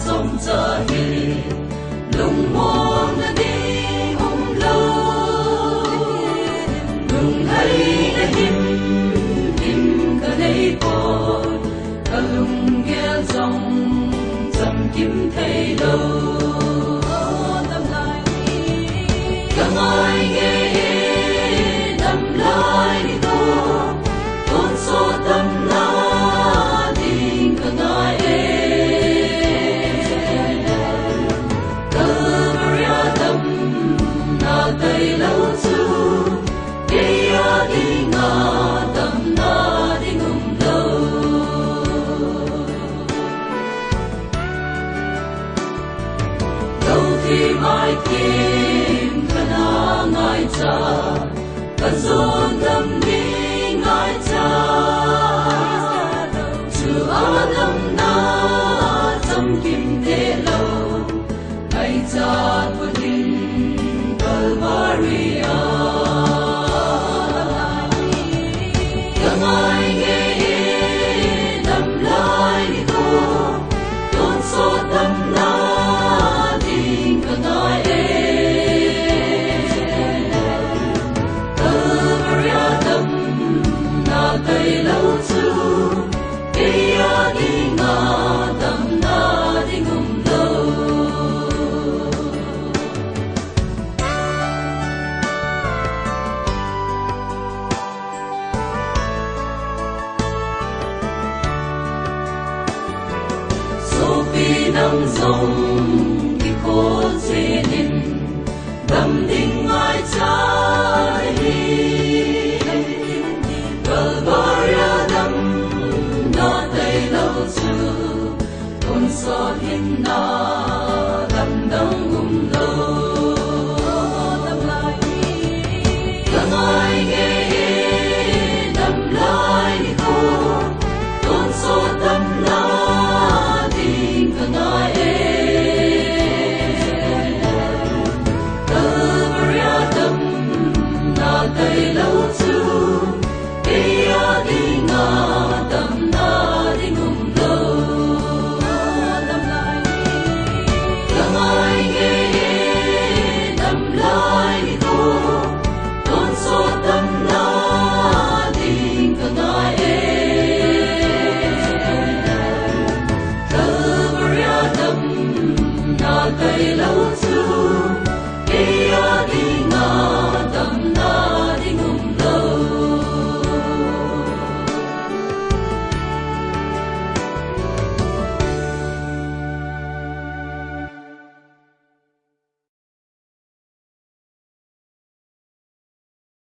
trong giờ hi lùng muôn đi hùng lâu lùng hay đã him cả đây bồi cả lùng ghé dòng dầm kiếm thấy đâu cả ngài nghe đầm lại đi đâu tôn số tâm na đình cả ngài cơ maria tâm na tay lâu chu kia đi ngà tâm na đi ngum lâu lâu khi mai kim khả na ngài cha cả dồn tâm đi ngài cha chúa tâm na tâm kim thế lâu ngài cha của đình Calvaria cả ngài nghe đầm lại đi cô tôn số tâm na đình cả ngài cơ maria tâm na tay lâu chu kia đi ngà tâm na đi ngum lâu Sophie nâng dòng đi khô dê ninh đầm đinh ngài trái Calvaria đâm na tay lâu chu tôn so thiên na